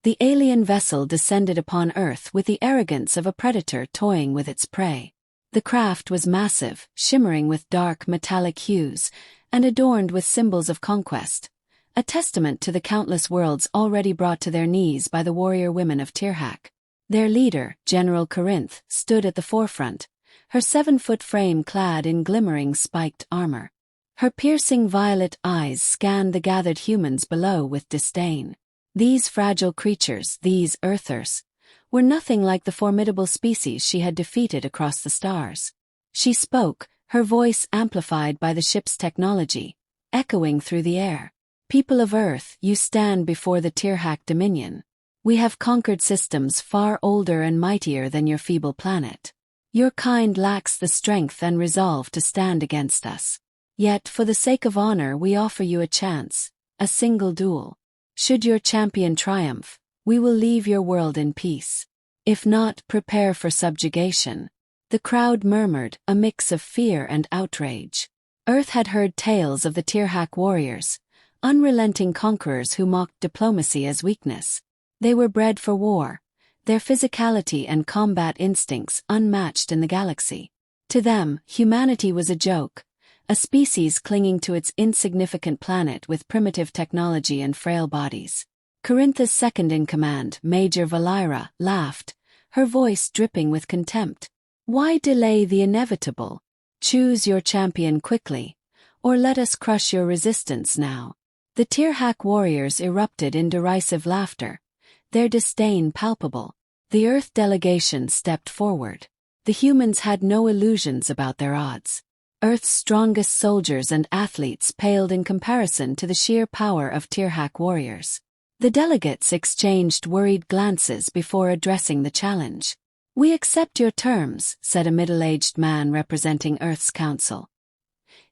The alien vessel descended upon Earth with the arrogance of a predator toying with its prey. The craft was massive, shimmering with dark metallic hues, and adorned with symbols of conquest, a testament to the countless worlds already brought to their knees by the warrior women of Tyrrhak. Their leader, General Korynth, stood at the forefront, her 7-foot frame clad in glimmering spiked armor. Her piercing violet eyes scanned the gathered humans below with disdain. These fragile creatures, these Earthers, were nothing like the formidable species she had defeated across the stars. She spoke, her voice amplified by the ship's technology, echoing through the air. People of Earth, you stand before the Tyrrhak dominion. We have conquered systems far older and mightier than your feeble planet. Your kind lacks the strength and resolve to stand against us. Yet, for the sake of honor, we offer you a chance, a single duel. Should your champion triumph, we will leave your world in peace. If not, prepare for subjugation. The crowd murmured, a mix of fear and outrage. Earth had heard tales of the Tyrrhak warriors, unrelenting conquerors who mocked diplomacy as weakness. They were bred for war, their physicality and combat instincts unmatched in the galaxy. To them, humanity was a joke, a species clinging to its insignificant planet with primitive technology and frail bodies. Korynth's second-in-command, Major Valira, laughed, her voice dripping with contempt. Why delay the inevitable? Choose your champion quickly, or let us crush your resistance now. The Tyrrhak warriors erupted in derisive laughter, their disdain palpable. The Earth delegation stepped forward. The humans had no illusions about their odds. Earth's strongest soldiers and athletes paled in comparison to the sheer power of Tyrrhak warriors. The delegates exchanged worried glances before addressing the challenge. We accept your terms, said a middle-aged man representing Earth's council.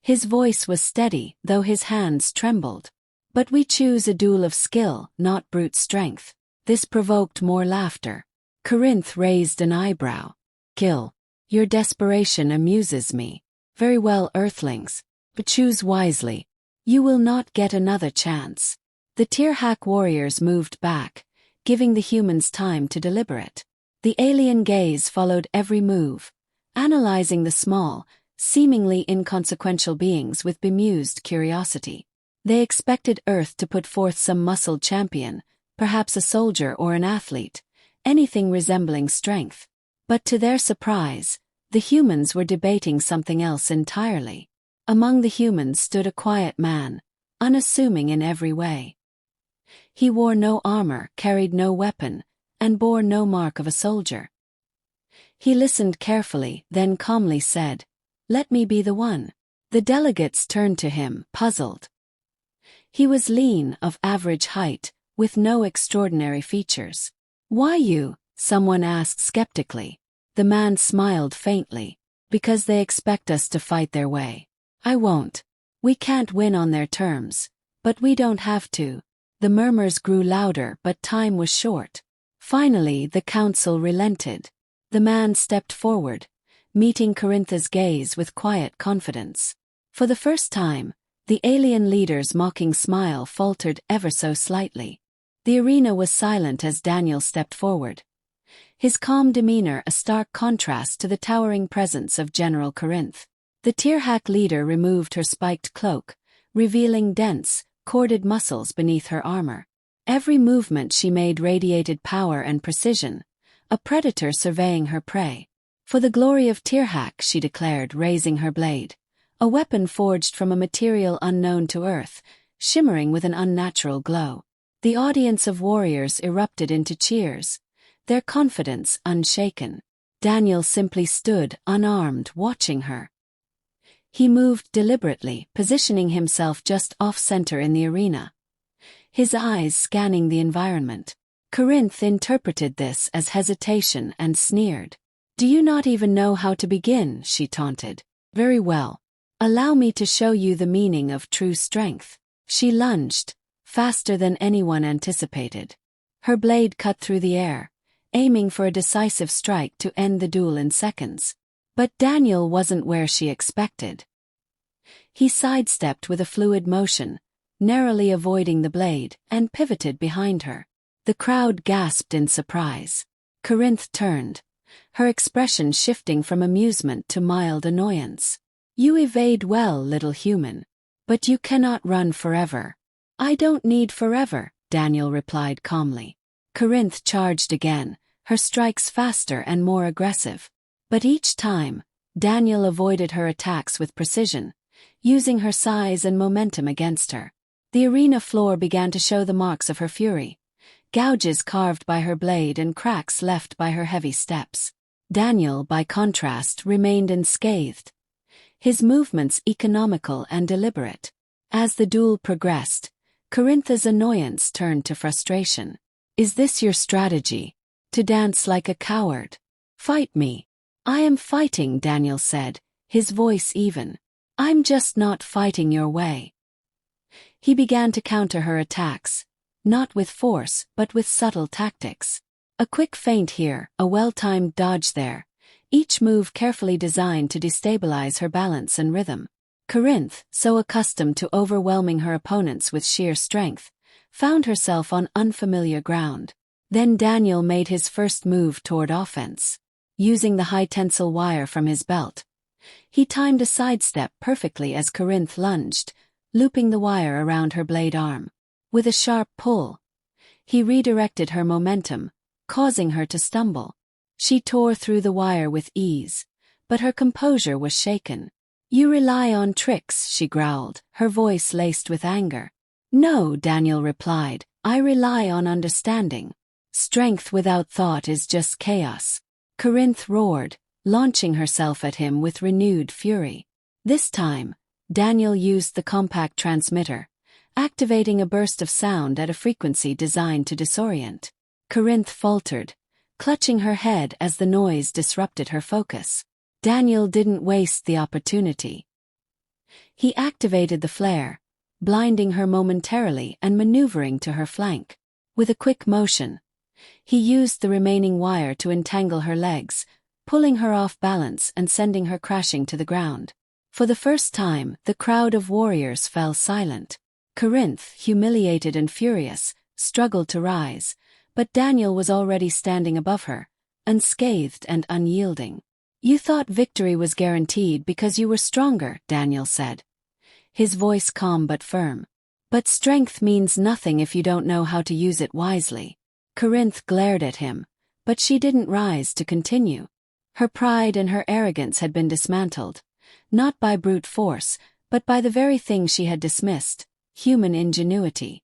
His voice was steady, though his hands trembled. But we choose a duel of skill, not brute strength. This provoked more laughter. Korynth raised an eyebrow. Kill. Your desperation amuses me. Very well, Earthlings, but choose wisely. You will not get another chance. The Tyrrhak warriors moved back, giving the humans time to deliberate. The alien gaze followed every move, analyzing the small, seemingly inconsequential beings with bemused curiosity. They expected Earth to put forth some muscled champion, perhaps a soldier or an athlete, anything resembling strength. But to their surprise, the humans were debating something else entirely. Among the humans stood a quiet man, unassuming in every way. He wore no armor, carried no weapon, and bore no mark of a soldier. He listened carefully, then calmly said, "Let me be the one." The delegates turned to him, puzzled. He was lean, of average height, with no extraordinary features. "Why you?" someone asked skeptically. The man smiled faintly. "Because they expect us to fight their way. I won't. We can't win on their terms, but we don't have to." The murmurs grew louder, but time was short. Finally, the council relented. The man stepped forward, meeting Korynth's gaze with quiet confidence. For the first time, the alien leader's mocking smile faltered ever so slightly. The arena was silent as Daniel stepped forward, his calm demeanor a stark contrast to the towering presence of General Korynth. The Tyrrhak leader removed her spiked cloak, revealing dense, corded muscles beneath her armor. Every movement she made radiated power and precision, a predator surveying her prey. "For the glory of Tyrrhak," she declared, raising her blade, a weapon forged from a material unknown to Earth, shimmering with an unnatural glow. The audience of warriors erupted into cheers, their confidence unshaken. Daniel simply stood, unarmed, watching her. He moved deliberately, positioning himself just off-center in the arena, his eyes scanning the environment. Korynth interpreted this as hesitation and sneered. "Do you not even know how to begin?" she taunted. "Very well. Allow me to show you the meaning of true strength." She lunged, faster than anyone anticipated. Her blade cut through the air, aiming for a decisive strike to end the duel in seconds. But Daniel wasn't where she expected. He sidestepped with a fluid motion, narrowly avoiding the blade, and pivoted behind her. The crowd gasped in surprise. Korynth turned, her expression shifting from amusement to mild annoyance. You evade well, little human. But you cannot run forever. I don't need forever, Daniel replied calmly. Korynth charged again, her strikes faster and more aggressive. But each time, Daniel avoided her attacks with precision, using her size and momentum against her. The arena floor began to show the marks of her fury, gouges carved by her blade and cracks left by her heavy steps. Daniel, by contrast, remained unscathed, his movements economical and deliberate. As the duel progressed, Korynth's annoyance turned to frustration. Is this your strategy? To dance like a coward? Fight me. I am fighting, Daniel said, his voice even. I'm just not fighting your way. He began to counter her attacks, not with force but with subtle tactics. A quick feint here, a well-timed dodge there, each move carefully designed to destabilize her balance and rhythm. Korynth, so accustomed to overwhelming her opponents with sheer strength, found herself on unfamiliar ground. Then Daniel made his first move toward offense. Using the high-tensile wire from his belt, he timed a sidestep perfectly as Korynth lunged, looping the wire around her blade arm. With a sharp pull, he redirected her momentum, causing her to stumble. She tore through the wire with ease, but her composure was shaken. You rely on tricks, she growled, her voice laced with anger. No, Daniel replied, I rely on understanding. Strength without thought is just chaos. Korynth roared, launching herself at him with renewed fury. This time, Daniel used the compact transmitter, activating a burst of sound at a frequency designed to disorient. Korynth faltered, clutching her head as the noise disrupted her focus. Daniel didn't waste the opportunity. He activated the flare, blinding her momentarily and maneuvering to her flank. With a quick motion, he used the remaining wire to entangle her legs, pulling her off balance and sending her crashing to the ground. For the first time, the crowd of warriors fell silent. Korynth, humiliated and furious, struggled to rise, but Daniel was already standing above her, unscathed and unyielding. You thought victory was guaranteed because you were stronger, Daniel said, his voice calm but firm. But strength means nothing if you don't know how to use it wisely. Korynth glared at him, but she didn't rise to continue. Her pride and her arrogance had been dismantled, not by brute force, but by the very thing she had dismissed, human ingenuity.